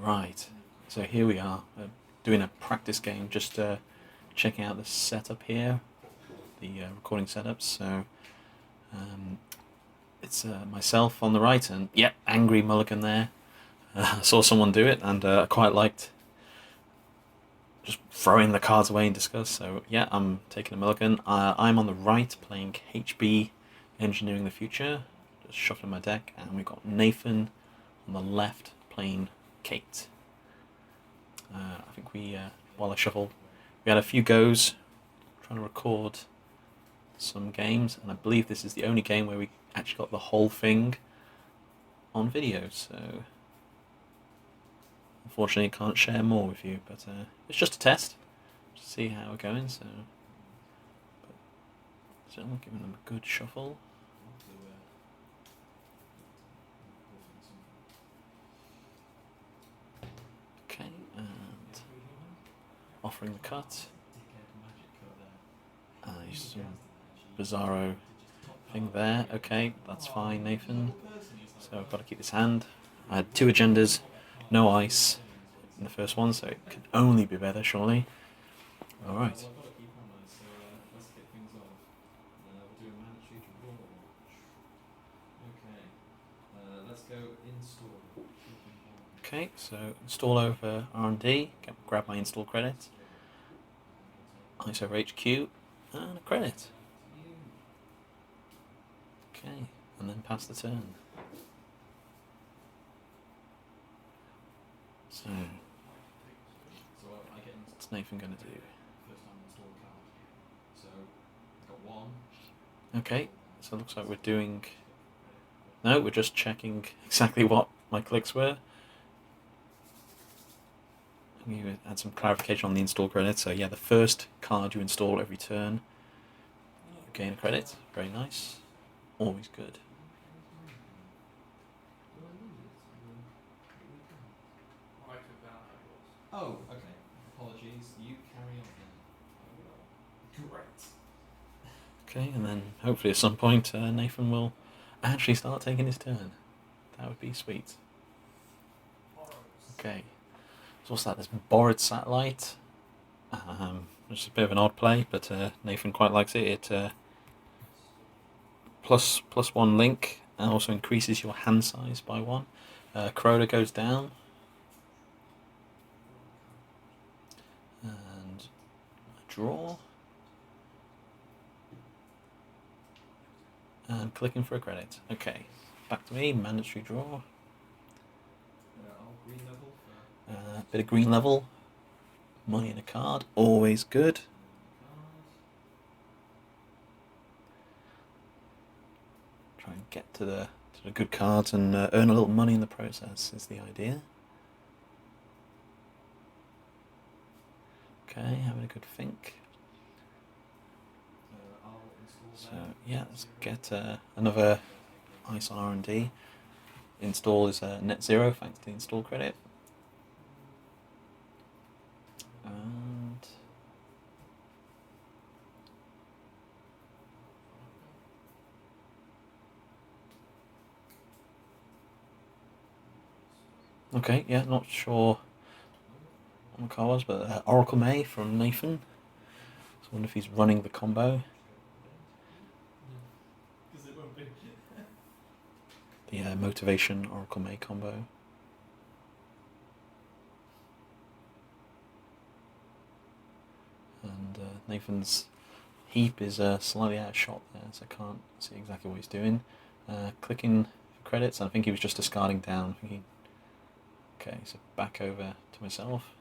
Right, so here we are, doing a practice game, just checking out the setup here, the recording setup. So it's myself on the right, and yeah, angry mulligan there. I saw someone do it, and I quite liked just throwing the cards away in disgust. So yeah, I'm taking a mulligan. I'm on the right playing HB Engineering the Future, just shuffling my deck, and we've got Nathan on the left playing Kate. I think while I shuffled, we had a few goes trying to record some games, and I believe this is the only game where we actually got the whole thing on video, so unfortunately I can't share more with you, but it's just a test to see how we're going. So I'm giving them a good shuffle. Okay, and offering the cut. Some bizarro thing there. Okay, that's fine, Nathan. So I've got to keep this hand. I had 2 agendas, no ice in the first one, so it could only be better, surely. Alright. Okay, so install over R&D, grab my install credit, ice over HQ, and a credit. Okay, and then pass the turn. So, what's Nathan going to do? Okay, so it looks like we're doing... No, we're just checking exactly what my clicks were. I'm going to add some clarification on the install credit. So yeah, the first card you install every turn, you gain a credit. Very nice. Always good. Oh, okay. Apologies. You carry on then. Great. Okay, and then hopefully at some point Nathan will actually start taking his turn. That would be sweet. Okay. So what's that? This borrowed satellite. Which is a bit of an odd play, but Nathan quite likes it. It +1 link, and also increases your hand size by 1. Crota goes down. And a draw. And clicking for a credit. Okay, back to me, mandatory draw. Bit of green level. Money in a card, always good. Try and get to the good cards and earn a little money in the process is the idea. Okay, having a good think. So yeah, let's get another ice on R&D. Install is net 0 thanks to the install credit. And okay, yeah, not sure what the car was, but Oracle May from Nathan. So I wonder if he's running the combo. The Motivation Oracle May combo. And Nathan's heap is slightly out of shot there, so I can't see exactly what he's doing. Clicking for credits, and I think he was just discarding down. Okay, so back over to myself.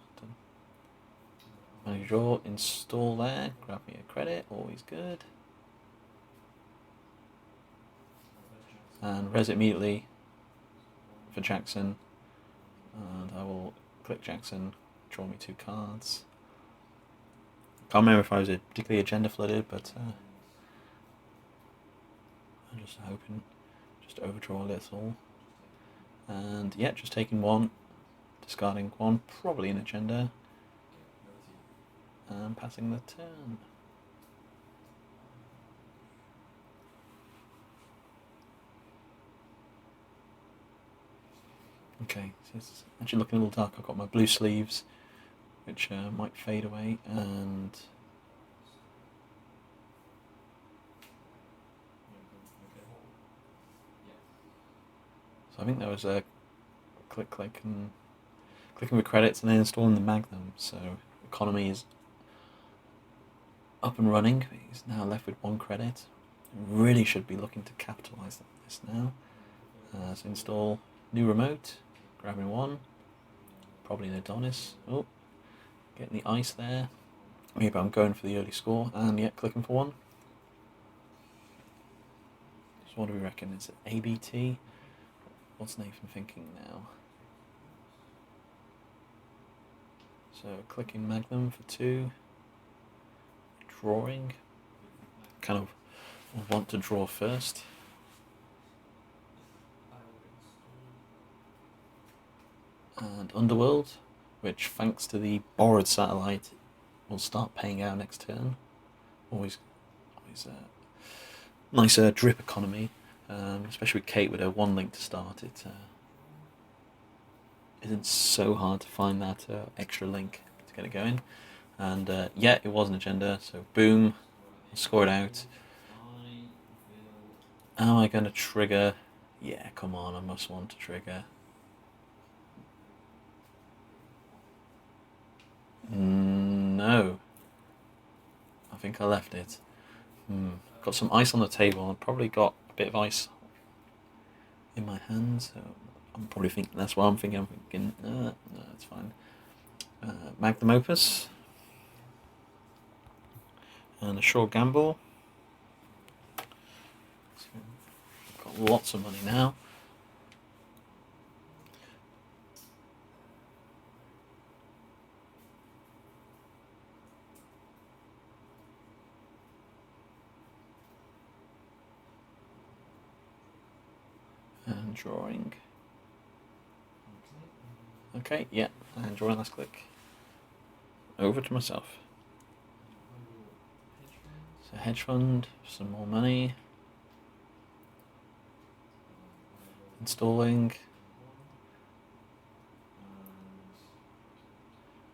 Manage draw, install there, grab me a credit, always good. And res immediately for Jackson, and I will click Jackson, draw me 2 cards. Can't remember if I was particularly agenda flooded, but I'm just hoping just to overdraw a little. And yeah, just taking 1, discarding 1, probably an agenda, and passing the turn. Okay, so it's actually looking a little dark. I've got my blue sleeves, which might fade away, and so I think there was a click and clicking with credits and then installing the Magnum. So economy is up and running. He's now left with 1 credit. Really should be looking to capitalise this now. So install new remote, grabbing 1, probably an Adonis. Oh, getting the ice there. Maybe I'm going for the early score, and yeah, clicking for 1. So what do we reckon? Is it ABT? What's Nathan thinking now? So clicking Magnum for 2. Drawing. Kind of want to draw first. And Underworld, which thanks to the borrowed satellite will start paying out next turn. Always nicer drip economy, especially with Kate with her 1 link to start. It isn't so hard to find that extra link to get it going. And yeah, it was an agenda, so boom, score it out. Am I going to trigger? Yeah, come on, I must want to trigger. No. I think I left it. Got some ice on the table. I've probably got a bit of ice in my hands. So I'm probably thinking, that's what I'm thinking. I'm thinking, no, it's fine. Magnum Opus. And a short gamble. So got lots of money now. And drawing. Okay, yeah, and drawing last click. Over to myself. So hedge fund, some more money. Installing.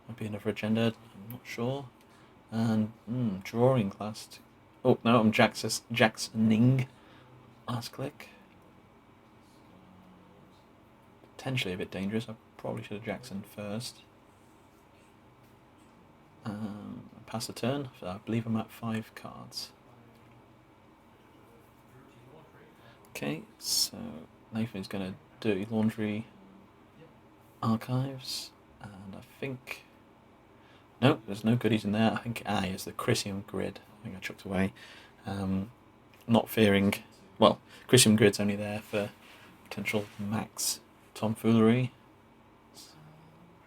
Might be another agenda, I'm not sure. And drawing last. Oh no, I'm Jacksoning. Last click. Potentially a bit dangerous. I probably should have Jackson first. Pass the turn. So I believe I'm at 5 cards. Okay, so Nathan is going to do laundry archives, and I think nope, there's no goodies in there. I think it's the Chrysium grid. I think I chucked away. Not fearing. Well, Chrysium grid's only there for potential max tomfoolery.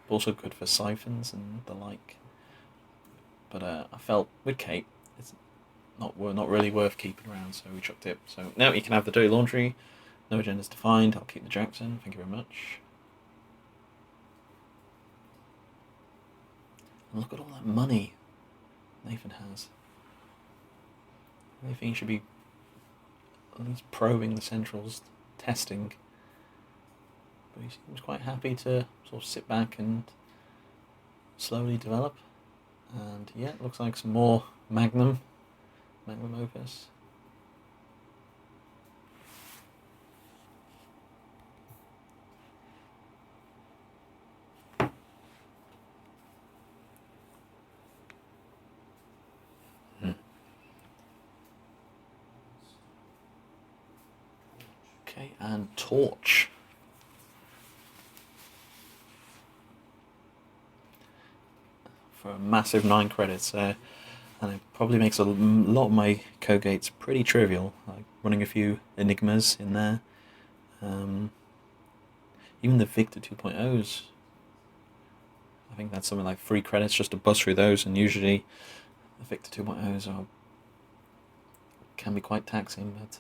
Also good for siphons and the like. But I felt with Kate, it's not really worth keeping around, so we chucked it. So now you can have the dirty laundry. No agendas defined. I'll keep the Jackson. Thank you very much. And look at all that money Nathan has. I really think he should be at least probing the centrals, testing. But he seems quite happy to sort of sit back and slowly develop. And yeah, it looks like some more Magnum Opus. Okay, and Torch. For a massive 9 credits, and it probably makes a lot of my co-gates pretty trivial, like running a few Enigmas in there. Even the Victor 2.0s, I think that's something like 3 credits just to bust through those, and usually the Victor 2.0s can be quite taxing, but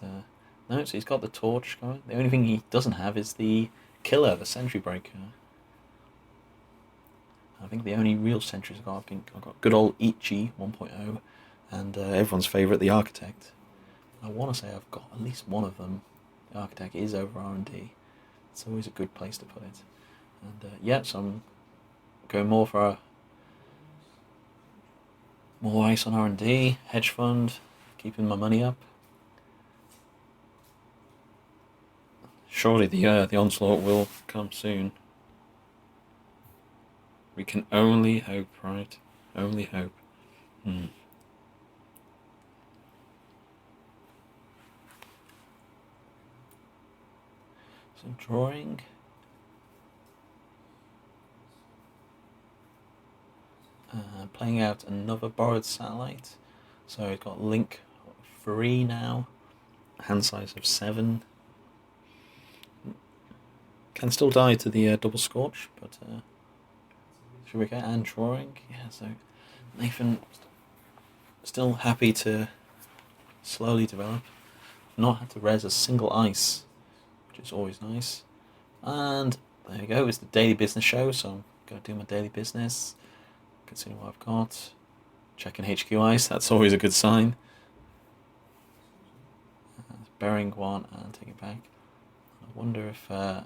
no, so he's got the Torch going. The only thing he doesn't have is the Killer, the Sentry Breaker. I think the only real sentries I've got good old Ichi 1.0, and everyone's favourite, the Architect. I want to say I've got at least one of them. The Architect is over R&D, It's always a good place to put it. And yeah, so I'm going more for more ice on R&D, hedge fund, keeping my money up. Surely the onslaught will come soon. We can only hope, right? Only hope. So drawing. Playing out another borrowed satellite. So it's got link 3 now. Hand size of 7. Can still die to the double scorch, but should we get and drawing? Yeah, so Nathan still happy to slowly develop. Not had to res a single ice, which is always nice. And there you go, it's the daily business show, so I'm going to do my daily business. Consider what I've got. Checking HQ ice, that's always a good sign. Burying one and taking it back. I wonder if I'm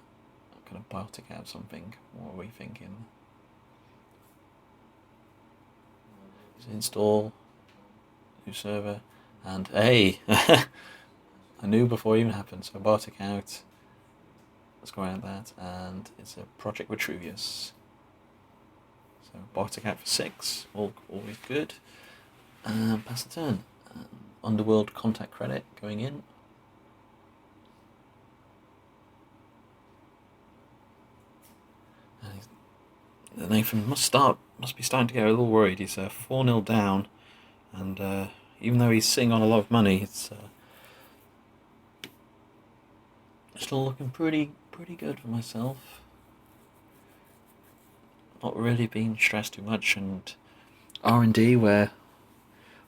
going to biotic out something. What are we thinking? Install new server, and hey, I knew before it even happened. So biotic out. Let's go around that, and it's a Project Vitruvius. So biotic out for 6, always good. Pass the turn. Underworld contact credit going in. Nathan must be starting to get a little worried. He's 4-0 down, and even though he's sitting on a lot of money, it's still looking pretty good for myself. Not really being stressed too much, and R&D where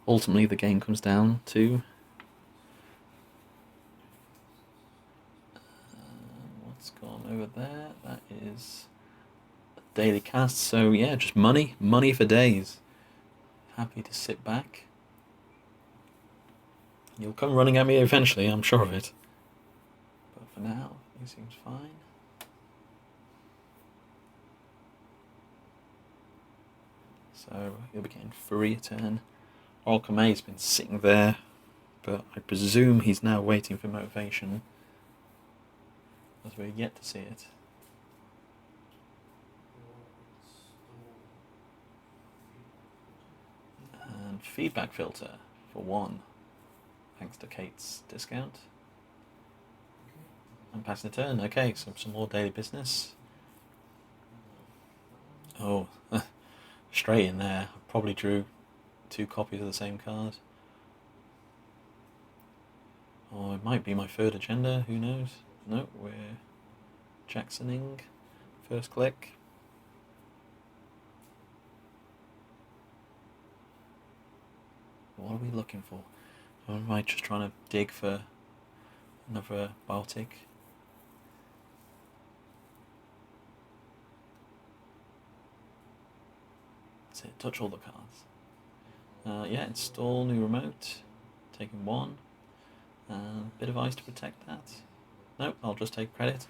ultimately the game comes down to. What's gone over there? That is daily cast, so yeah, just money for days. Happy to sit back. You'll come running at me eventually, I'm sure of it. But for now, he seems fine. So he'll be getting 3 a turn. Alchemy's been sitting there, but I presume he's now waiting for motivation, as we're yet to see it. And feedback filter for 1, thanks to Kate's discount. And passing the turn. Okay, so some more daily business. Oh, straight in there. I probably drew 2 copies of the same card. Or it might be my 3rd agenda, who knows? No, we're Jacksoning. First click. What are we looking for? Or am I just trying to dig for another Baltic? That's it, touch all the cards. Yeah, install new remote. Taking 1. Bit of ice to protect that. Nope, I'll just take credit.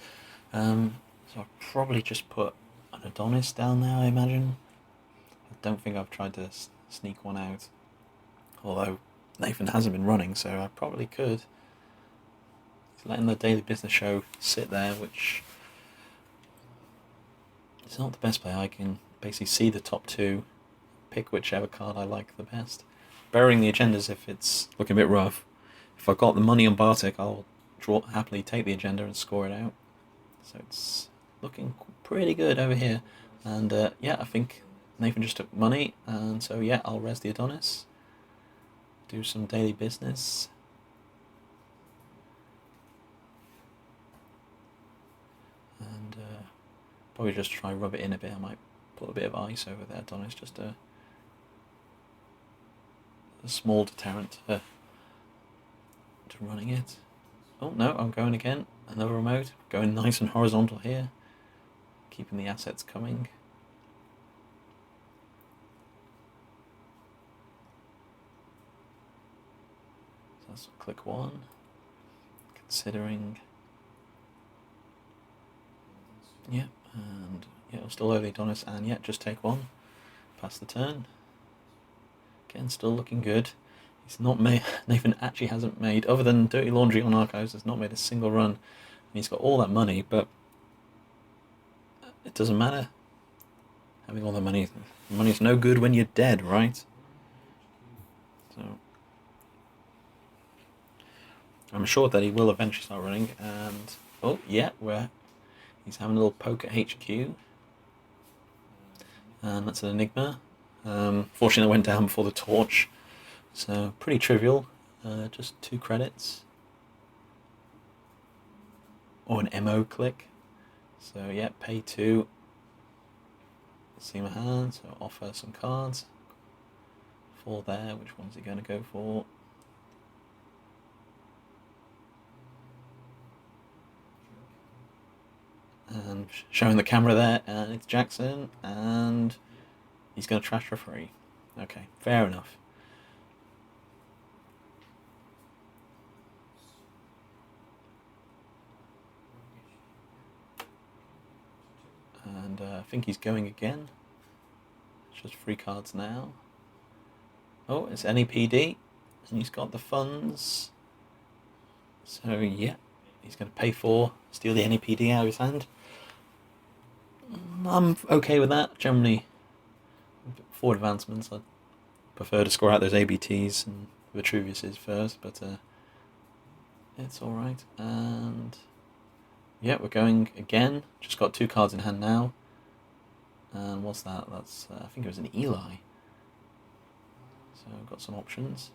So I'll probably just put an Adonis down there, I imagine. I don't think I've tried to sneak one out. Although Nathan hasn't been running, so I probably could. He's letting the daily business show sit there, which is not the best play. I can basically see the top 2, pick whichever card I like the best. Burying the agendas if it's looking a bit rough. If I've got the money on Bartek, I'll happily take the agenda and score it out. So it's looking pretty good over here. And yeah, I think Nathan just took money, and so yeah, I'll res the Adonis. Do some daily business. And probably just try rub it in a bit. I might put a bit of ice over there, Adonis, just a small deterrent to running it. Oh no, I'm going again. Another remote. Going nice and horizontal here. Keeping the assets coming. So that's click 1. Considering Yeah, and yeah, it'll still early Adonis, and yeah, just take one. Pass the turn. Again, still looking good. He's not made. Nathan actually hasn't made, other than Dirty Laundry on Archives, has not made a single run. And he's got all that money, but it doesn't matter. Having all the money's no good when you're dead, right? So I'm sure that he will eventually start running. And oh yeah, he's having a little poke at HQ, and that's an Enigma. Fortunately, I went down before the torch, so pretty trivial. Just 2 credits. Or an MO click. So yeah, pay 2. See my hand, so offer some cards. 4 there, which one's he going to go for? And showing the camera there, and it's Jackson, and he's going to trash for free. Okay, fair enough. And I think he's going again. It's just 3 cards now. Oh, it's NEPD, and he's got the funds. So yeah, he's going to pay 4, steal the NEPD out of his hand. I'm okay with that. Generally, for advancements, I prefer to score out those ABTs and Vitruviuses first, but it's alright. And yeah, we're going again. Just got 2 cards in hand now. And what's that? That's I think it was an Eli. So I've got some options.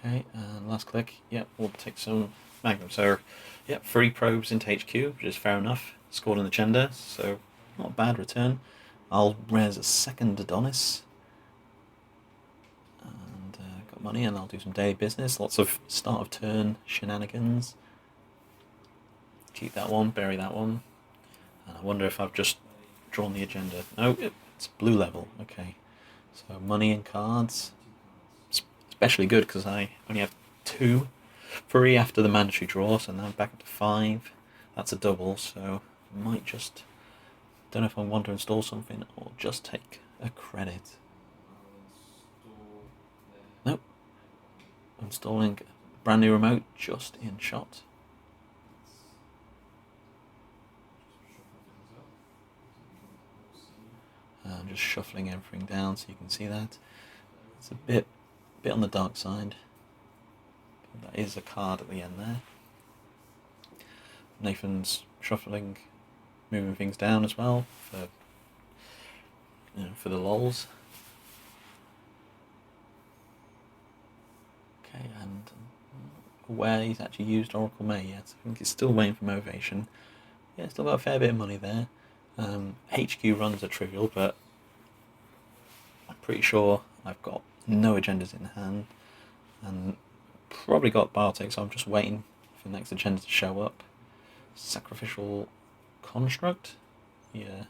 Okay, and last click. Yep, we'll take some Magnum. So, yep, 3 probes into HQ, which is fair enough. Scored in the Chender, so not a bad return. I'll res a second Adonis. And got money, and I'll do some daily business. Lots of start of turn shenanigans. Keep that one, bury that one. And I wonder if I've just drawn the agenda. No, it's blue level. Okay, so money and cards. Especially good because I only have 2 free after the mandatory draw, so now I'm back up to 5. That's a double, so I might just, don't know if I want to install something or just take a credit. Nope. Installing a brand new remote just in shot. I'm just shuffling everything down so you can see that. It's a bit on the dark side. That is a card at the end there. Nathan's shuffling, moving things down as well for the lols. Okay, and where he's actually used Oracle May yet. I think he's still waiting for motivation. Yeah, still got a fair bit of money there. HQ runs are trivial, but I'm pretty sure I've got no agendas in hand, and probably got Bartek, so I'm just waiting for the next agenda to show up. Sacrificial Construct. Yeah.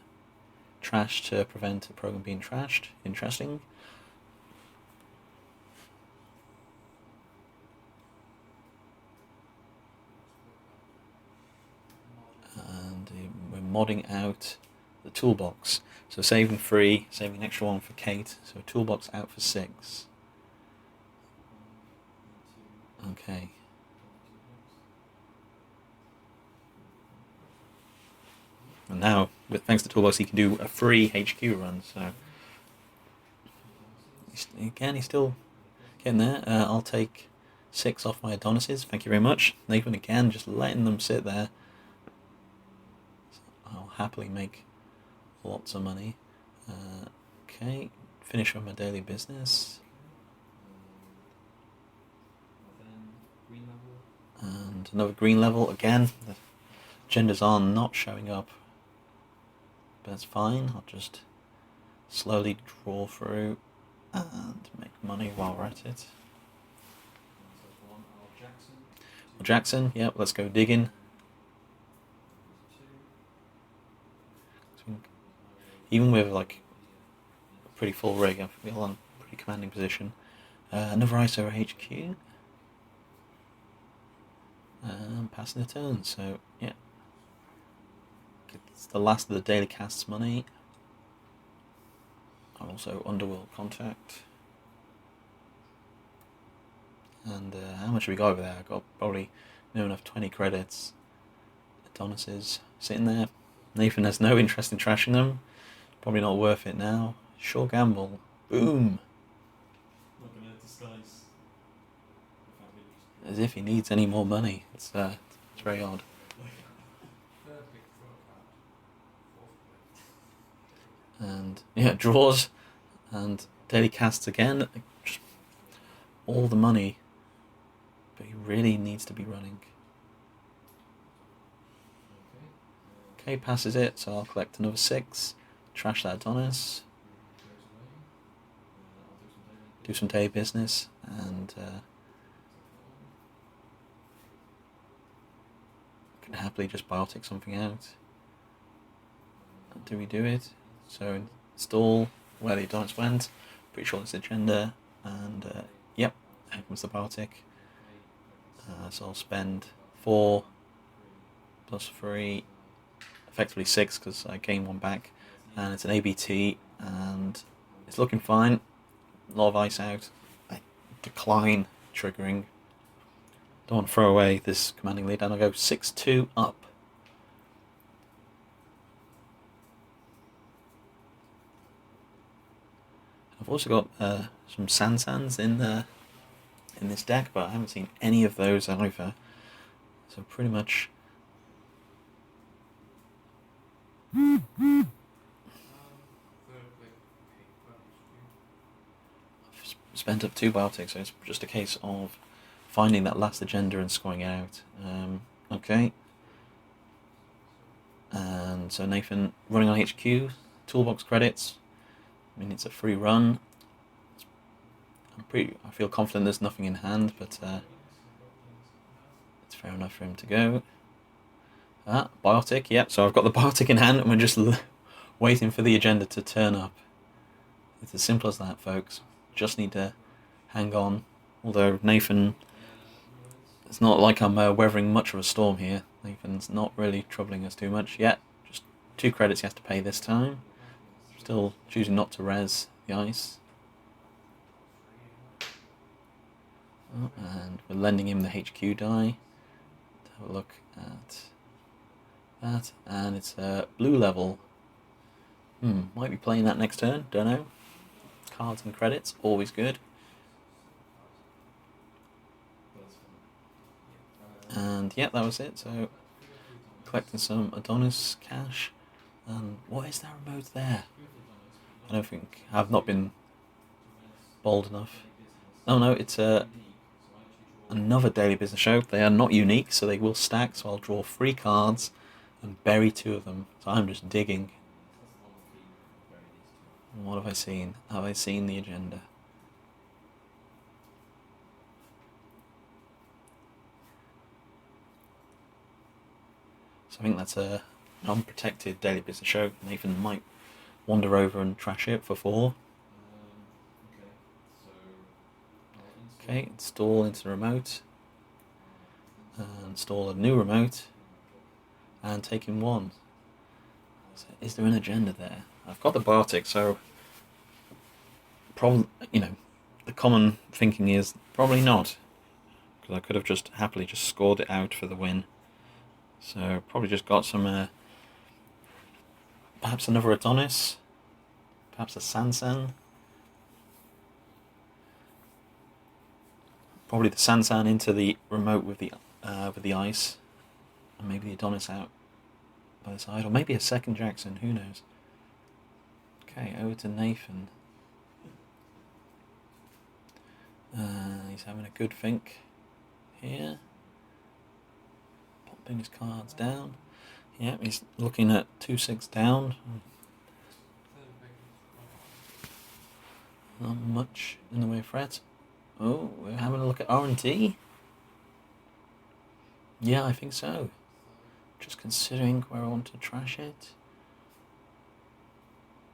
Trash to prevent a program being trashed. Interesting. And we're modding out the toolbox. So saving 3, saving an extra 1 for Kate. So toolbox out for 6. Okay. And now, thanks to Toolbox, he can do a free HQ run. So again, he's still getting there. I'll take 6 off my Adonises. Thank you very much. Nathan again, just letting them sit there. So I'll happily make lots of money. Okay, finish on my daily business. And another green level again. The agendas are not showing up, but that's fine. I'll just slowly draw through and make money while we're at it. Well, Jackson, yep, let's go digging. Even with like pretty full rig. I feel on pretty commanding position. Another ISO HQ. Passing the turn, so yeah. It's the last of the daily casts money. And also Underworld Contact. And how much have we got over there? I've got probably near enough 20 credits. Adonis is sitting there. Nathan has no interest in trashing them. Probably not worth it now. Sure gamble. Boom! Not gonna disguise the fact that you just As if he needs any more money. It's very odd. third pick, draw a card. Fourth pick. And yeah, draws and daily casts again. Just all the money, but he really needs to be running. Okay, passes it, so I'll collect another 6. Trash that Adonis. Do some day business, and can happily just biotic something out. Do we do it? So install where the Adonis went. Pretty sure it's agenda, and yep, here comes the biotic. So I'll spend 4 plus 3, effectively 6 because I gain 1 back, and it's an ABT, and it's looking fine. A lot of ice out. I decline triggering. Don't want to throw away this commanding lead, and I'll go 6-2 up. I've also got some Sansans in this deck, but I haven't seen any of those either. So pretty much Third pick, I've spent up 2 biotics, so it's just a case of finding that last agenda and scoring it out. Okay. And so Nathan running on HQ, toolbox credits. I mean, it's a free run. I feel confident there's nothing in hand, but it's fair enough for him to go. Biotic, yep, so I've got the biotic in hand and we're just waiting for the agenda to turn up. It's as simple as that, folks. Just need to hang on. Although Nathan, it's not like I'm weathering much of a storm here. Nathan's not really troubling us too much yet. Just 2 credits he has to pay this time. Still choosing not to res the ice. And we're lending him the HQ die. To have a look at that, and it's a blue level. Might be playing that next turn, don't know. Cards and credits, always good. And yeah, that was it. So collecting some Adonis cash. And what is that remote there? I don't think I've not been bold enough. Oh no, it's another daily business show. They are not unique, so they will stack. So I'll draw 3 cards and bury 2 of them. So I'm just digging. And what have I seen? Have I seen the agenda? So I think that's a unprotected daily business show. Nathan might wander over and trash it for 4. Okay, install into the remote. Install a new remote. And taking 1. So is there an agenda there? I've got the biotic, so probably, the common thinking is probably not, because I could have just happily just scored it out for the win. So probably just got some, perhaps another Adonis, perhaps a Sansan. Probably the Sansan into the remote with the ice, and maybe the Adonis out by the side, or maybe a second Jackson, who knows. Okay, over to Nathan. He's having a good think here. Popping his cards down. Yeah, he's looking at 2-6 down. Not much in the way of threats. Oh, we're having a look at R&D. Yeah, I think so. Just considering where I want to trash it.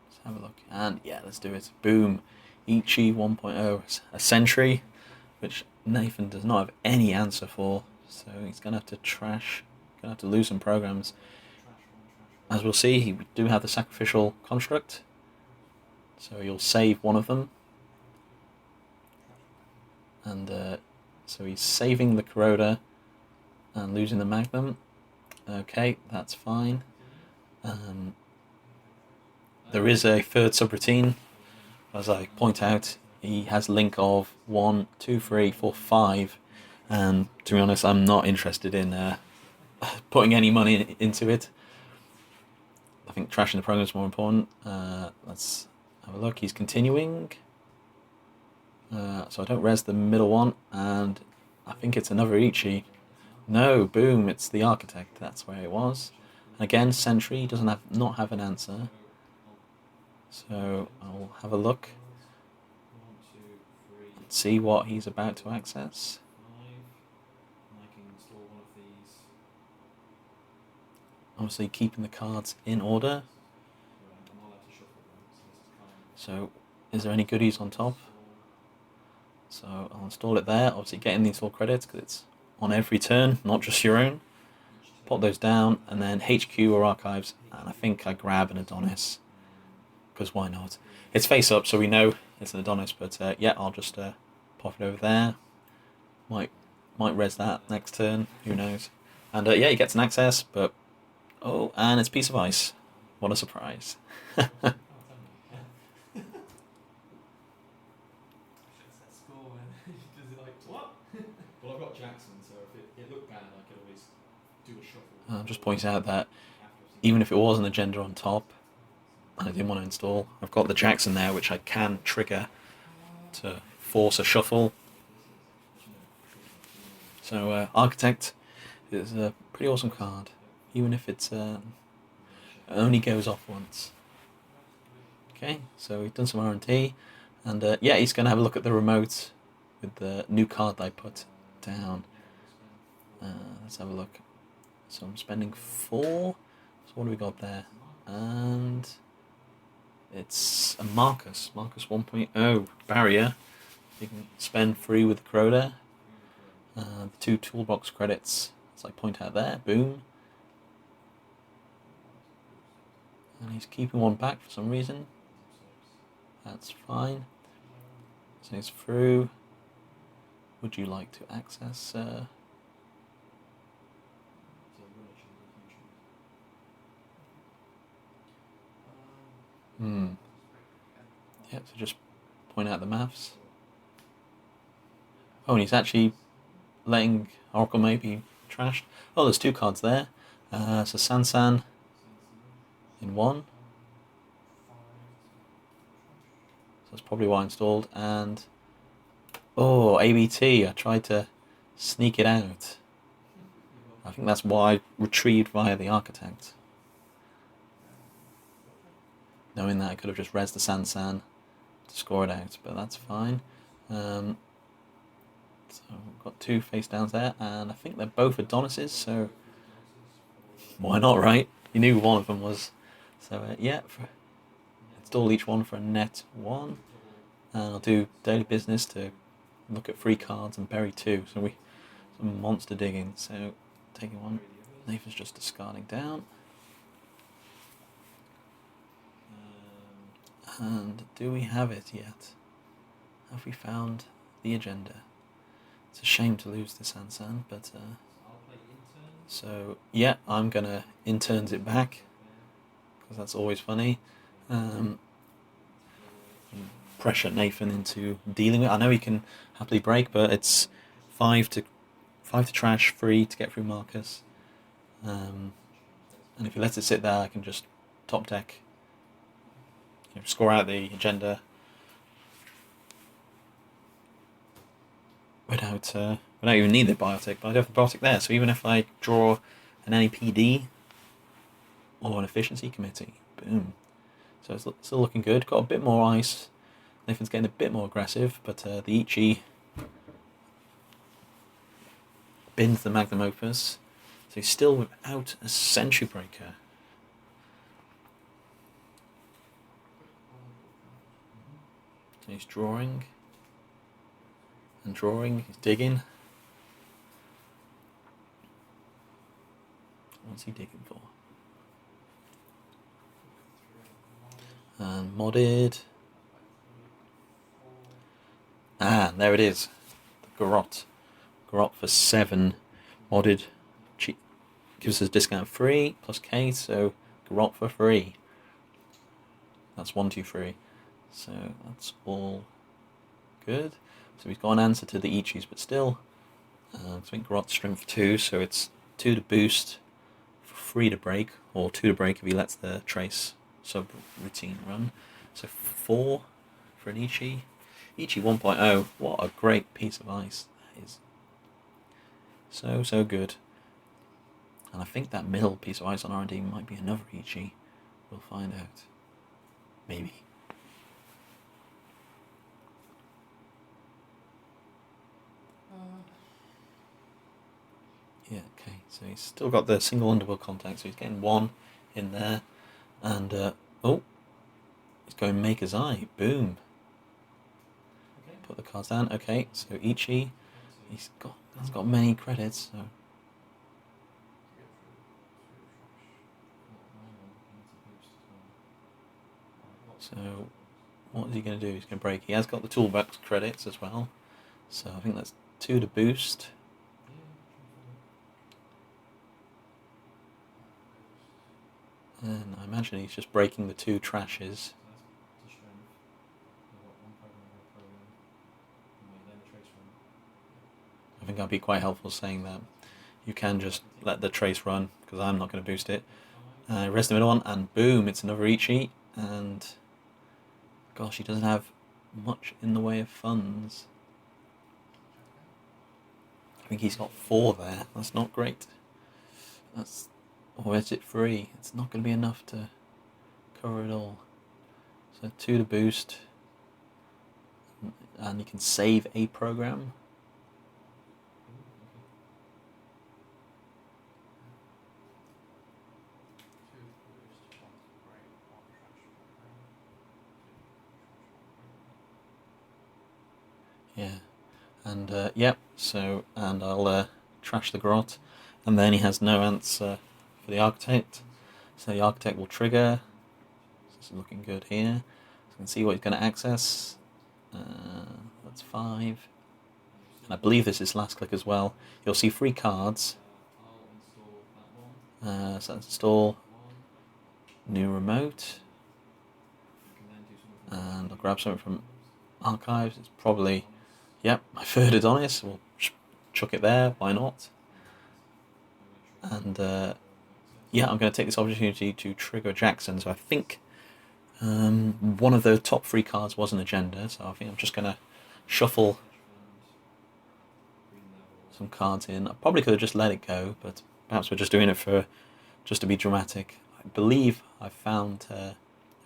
Let's have a look. And yeah, let's do it. Boom. Ichi 1.0, a sentry, which Nathan does not have any answer for. So he's going to have to trash, going to have to lose some programs. As we'll see, we do have the sacrificial construct. So you'll save one of them. And so he's saving the corroder and losing the magnum. Okay, that's fine. There is a third subroutine. As I point out, he has link of 1, 2, 3, 4, 5. And to be honest, I'm not interested in putting any money into it. I think trashing the program is more important. Let's have a look. He's continuing. So I don't res the middle one, and I think it's another Ichi. No, boom, it's the architect. That's where it was. And again, sentry doesn't not have an answer. So I'll have a look and see what he's about to access. Obviously keeping the cards in order. So is there any goodies on top? So I'll install it there, obviously getting the install credits because it's on every turn, not just your own. Pop those down, and then HQ or archives, and I think I grab an Adonis, because why not? It's face up, so we know it's an Adonis, but yeah, I'll just pop it over there. Might res that next turn, who knows. And yeah, he gets an access, but oh, and it's Piece of Ice. What a surprise. Well, I've got Jackson, so if it looked bad, I could always do a shuffle. I'll just point out that even if it was an agenda on top, and I didn't want to install, I've got the Jackson there, which I can trigger to force a shuffle. So Architect is a pretty awesome card, even if it's only goes off once. Okay, so we've done some R&D, and yeah, he's going to have a look at the remote with the new card that I put down. Let's have a look. So I'm spending 4. So what do we got there? And it's a Marcus 1.0 barrier. You can spend 3 with the Crota. The 2 toolbox credits, as I point out there. Boom. And he's keeping 1 back for some reason. That's fine. So he's through. Would you like to access? Yeah, so just point out the maths. Oh, and he's actually letting Oracle maybe trashed. Oh, there's 2 cards there. So Sansan in 1. So that's probably why I installed. And oh, ABT, I tried to sneak it out. I think that's why I retrieved via the Architect. Knowing that I could have just res the Sansan to score it out, but that's fine. So we've got 2 face downs there, and I think they're both Adonises, so why not, right? You knew one of them was. So yeah, install each one for a net 1, and I'll do daily business to look at 3 cards and bury 2. So some monster digging. So taking 1, Nathan's just discarding down. And do we have it yet? Have we found the agenda? It's a shame to lose this Sansan, but so yeah, I'm gonna interns it back because that's always funny. Pressure Nathan into dealing with. I know he can happily break, but it's 5 to trash, 3 to get through Marcus. And if he lets it sit there, I can just top deck. Score out the agenda without even need the biotic, but I do have the biotic there, so even if I draw an NEPD or an efficiency committee, boom. So it's still looking good. Got a bit more ice. Nathan's getting a bit more aggressive, but the Ichi bins the magnum opus, so he's still without a sentry breaker. He's drawing. And drawing, he's digging. What's he digging for? And modded. Ah, there it is. The garrote. Garrote for 7. Modded. Gives us a discount free plus K, so garrote for free. That's 1, 2, 3. So that's all good. So we've got an answer to the Ichis, but still. I think garrote strength 2, so it's 2 to boost, 3 to break, or 2 to break if he lets the trace sub-routine run. So 4 for an Ichi. Ichi 1.0, what a great piece of ice that is. So good. And I think that middle piece of ice on R&D might be another Ichi. We'll find out. Maybe. Yeah, okay, so he's still got the single underworld contact, so he's getting 1 in there. And, oh, he's going Maker's Eye. Boom. Put the cards down. Okay, so Ichi, has got many credits, so. So, what is he going to do? He's going to break. He has got the toolbox credits as well, so I think that's 2 to boost. And I imagine he's just breaking the 2 trashes. I think I'd be quite helpful saying that you can just let the trace run, because I'm not going to boost it. Rest the middle one, and boom, it's another Ichi, and gosh, he doesn't have much in the way of funds. I think he's got 4 there, that's not great. Or is it 3? It's not going to be enough to cover it all. So 2 to boost, and you can save a program. Yeah, and yep, so, and I'll trash the garrote, and then he has no answer for the architect, so the architect will trigger. This is looking good here, so you can see what he's going to access. That's 5, and I believe this is last click as well. You'll see 3 cards, so let's install new remote, and I'll grab something from archives. It's probably, yep, my 3rd Adonis. We'll chuck it there, why not? And yeah, I'm going to take this opportunity to trigger Jackson. So I think one of the top 3 cards was an agenda, so I think I'm just going to shuffle some cards in. I probably could have just let it go, but perhaps we're just doing it for just to be dramatic. I believe I found a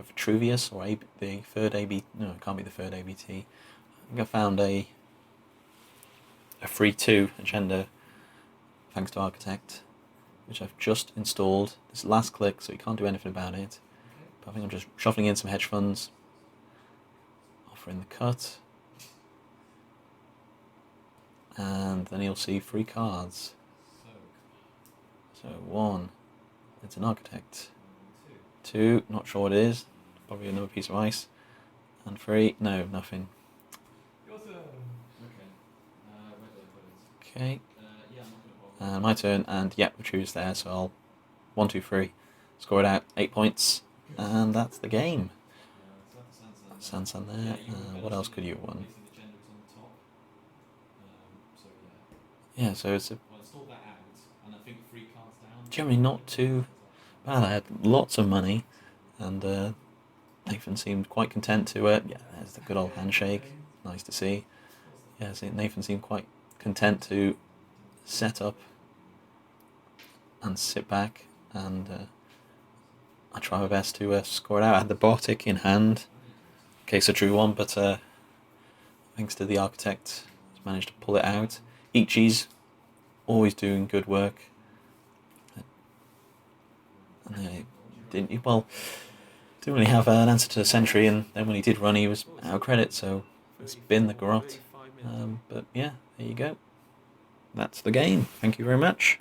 Vitruvius, or the 3rd AB. No, it can't be the 3rd ABT. I think I found a 3/2 agenda, thanks to Architect, which I've just installed. This last click, so you can't do anything about it. But I think I'm just shuffling in some hedge funds, offering the cut, and then you'll see 3 cards. So 1, it's an Architect. 2, not sure what it is, probably another piece of ice. And 3, no, nothing. Okay. My turn, and yep, we choose there, so I'll 1, 2, 3, score it out, 8 points, and that's the game. Sansan there. What else could you have won? Yeah, so it's generally not too bad. I had lots of money, and Nathan seemed quite content to it. Yeah, there's the good old handshake. Nice to see. Yeah, so Nathan seemed quite content to set up and sit back, and I try my best to score it out. I had the Bartik in hand, in case I drew one, but thanks to the Architect, I managed to pull it out. Ichi's always doing good work. And didn't, well, Didn't really have an answer to the sentry, and then when he did run, he was out of credit, so it's been the garrote. But yeah, there you go. That's the game. Thank you very much.